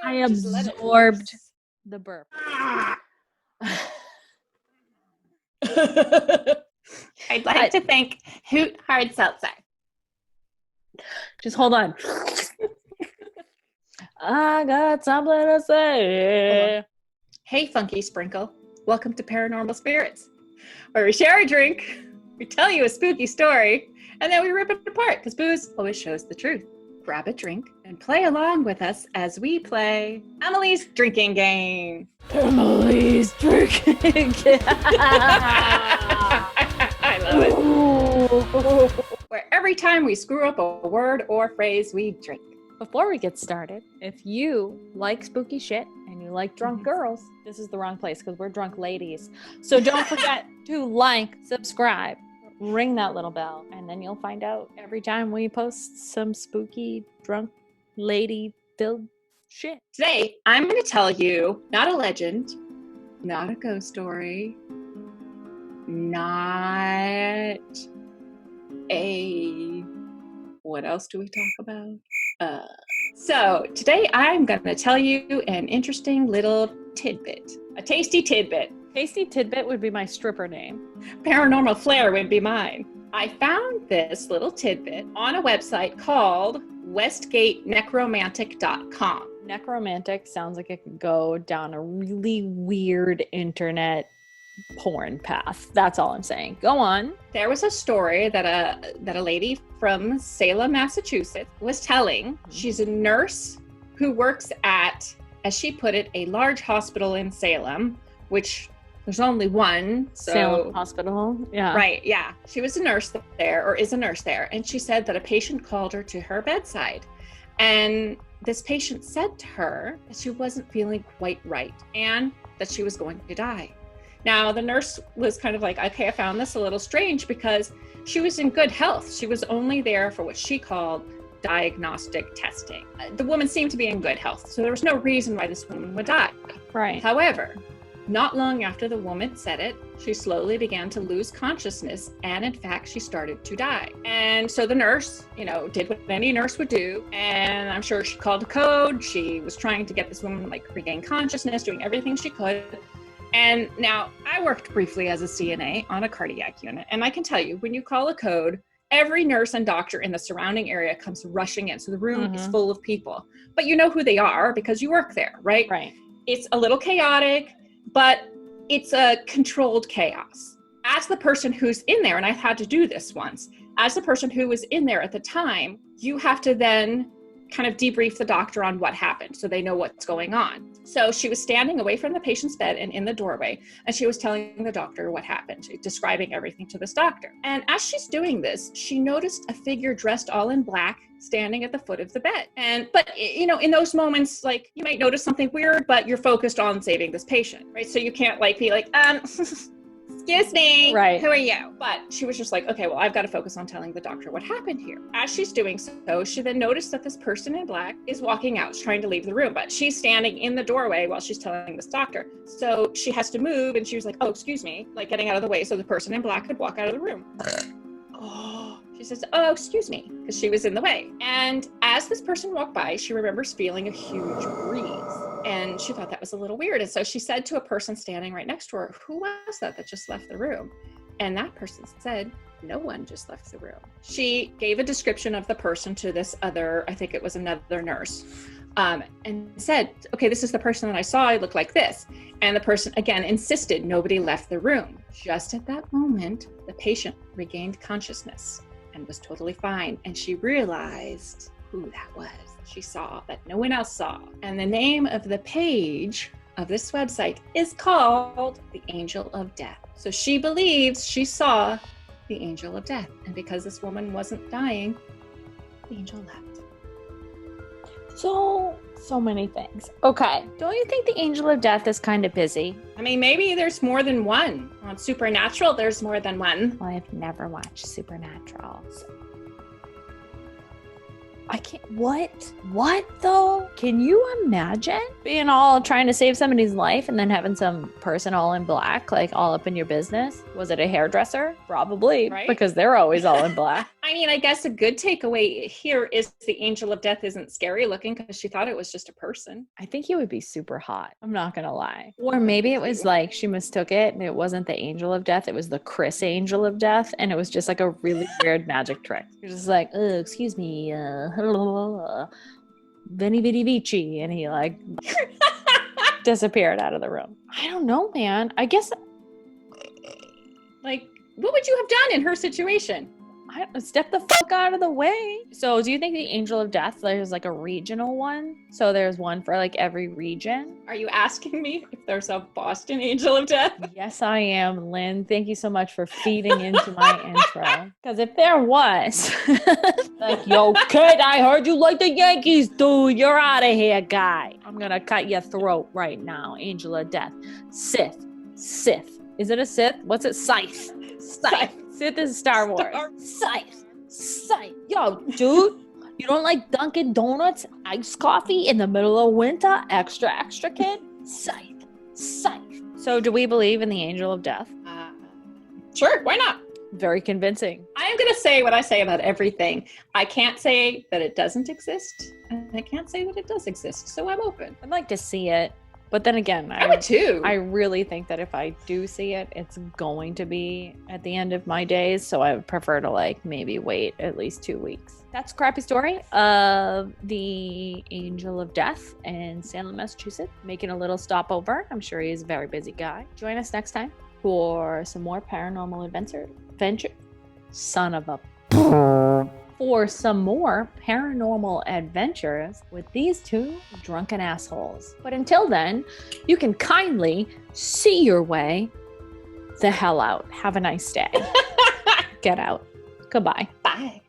I Just let it absorbed loose. the burp. I'd like to thank Hoot Hard Seltzer. Just hold on. I got something to say. Hey, Funky Sprinkle. Welcome to Paranormal Spirits, where we share a drink, we tell you a spooky story, and then we rip it apart, because booze always shows the truth. Grab a drink and play along with us as we play Emily's Drinking Game. Emily's drinking game. I love it. Ooh. Where every time we screw up a word or phrase, we drink. Before we get started, if you like spooky shit and you like drunk girls, this is the wrong place because we're drunk ladies. So don't forget to like, subscribe, ring that little bell, and then you'll find out every time we post some spooky drunk lady filled shit. Today, I'm going to tell you not a legend, not a ghost story, not a... What else do we talk about? So today I'm going to tell you an interesting little tidbit, a tasty tidbit. Tasty Tidbit would be my stripper name. Paranormal Flair would be mine. I found this little tidbit on a website called westgatenecromantic.com. Necromantic sounds like it could go down a really weird internet porn path. That's all I'm saying. Go on. There was a story that a lady from Salem, Massachusetts was telling. She's a nurse who works at, as she put it, a large hospital in Salem, which there's only one. So, Salem Hospital. Yeah. Right. Yeah. She was a nurse there, or is a nurse there. And she said that a patient called her to her bedside. And this patient said to her that she wasn't feeling quite right and that she was going to die. Now, the nurse was kind of like, okay, I found this a little strange because she was in good health. She was only there for what she called diagnostic testing. The woman seemed to be in good health, so there was no reason why this woman would die. Right. However, not long after the woman said it, she slowly began to lose consciousness, and in fact, she started to die. And so the nurse, did what any nurse would do, and I'm sure she called a code. She was trying to get this woman, regain consciousness, doing everything she could. And now I worked briefly as a CNA on a cardiac unit. And I can tell you, when you call a code, every nurse and doctor in the surrounding area comes rushing in. So the room is full of people, but you know who they are because you work there, right? Right. It's a little chaotic, but it's a controlled chaos. As the person who's in there, and I had to do this once, as the person who was in there at the time, you have to then kind of debrief the doctor on what happened so they know what's going on. So she was standing away from the patient's bed and in the doorway, and she was telling the doctor what happened, describing everything to this doctor. And as she's doing this, she noticed a figure dressed all in black standing at the foot of the bed. But in those moments, you might notice something weird, but you're focused on saving this patient, right? So you can't be like, excuse me, right. Who are you? But she was just like, okay, well, I've got to focus on telling the doctor what happened here. As she's doing so, she then noticed that this person in black is walking out, trying to leave the room, but she's standing in the doorway while she's telling this doctor. So she has to move, and she was like, oh, excuse me, getting out of the way so the person in black could walk out of the room. She says, oh, excuse me, because she was in the way. And as this person walked by, she remembers feeling a huge breeze. And she thought that was a little weird. And so she said to a person standing right next to her, who was that just left the room? And that person said, no one just left the room. She gave a description of the person to this other, I think it was another nurse, and said, okay, this is the person that I saw. It looked like this. And the person, again, insisted nobody left the room. Just at that moment, the patient regained consciousness and was totally fine. And she realized who that was. She saw that no one else saw. And the name of the page of this website is called The Angel of Death. So she believes she saw the Angel of Death. And because this woman wasn't dying, the angel left. So many things. Okay. Don't you think the Angel of Death is kind of busy? I mean, maybe there's more than one. On Supernatural, there's more than one. Well, I've never watched Supernatural. So. I can't. What though? Can you imagine being all trying to save somebody's life and then having some person all in black, like all up in your business? Was it a hairdresser? Probably, Right? because they're always all in black. I mean, I guess a good takeaway here is the angel of death isn't scary looking because she thought it was just a person. I think he would be super hot. I'm not gonna lie. Or maybe it was like she mistook it and it wasn't the angel of death. It was the Chris angel of death. And it was just like a really weird magic trick. You're just like, oh, excuse me, Veni Vidi Vici. And he like disappeared out of the room. I don't know, man. I guess Like, what would you have done in her situation? I step the fuck out of the way. So do you think the angel of death, there's like a regional one? So there's one for like every region? Are you asking me if there's a Boston angel of death? Yes, I am, Lynn. Thank you so much for feeding into my intro. Because if there was, like, yo, kid, I heard you like the Yankees, dude. You're out of here, guy. I'm going to cut your throat right now. Angel of death. Sith. Is it a Sith? What's it? Scythe. Sith is Star Wars. Scythe. Yo, dude, you don't like Dunkin' Donuts, iced coffee in the middle of winter? Extra, kid? Scythe. So do we believe in the angel of death? Sure, why not? Very convincing. I am going to say what I say about everything. I can't say that it doesn't exist, and I can't say that it does exist, so I'm open. I'd like to see it. But then again, I would too. I really think that if I do see it, it's going to be at the end of my days. So I would prefer to like maybe wait at least 2 weeks. That's a crappy story of the angel of death in Salem, Massachusetts, making a little stopover. I'm sure he's a very busy guy. Join us next time for some more paranormal adventure. Son of a... For some more paranormal adventures with these two drunken assholes. But until then, you can kindly see your way the hell out. Have a nice day. Get out. Goodbye. Bye.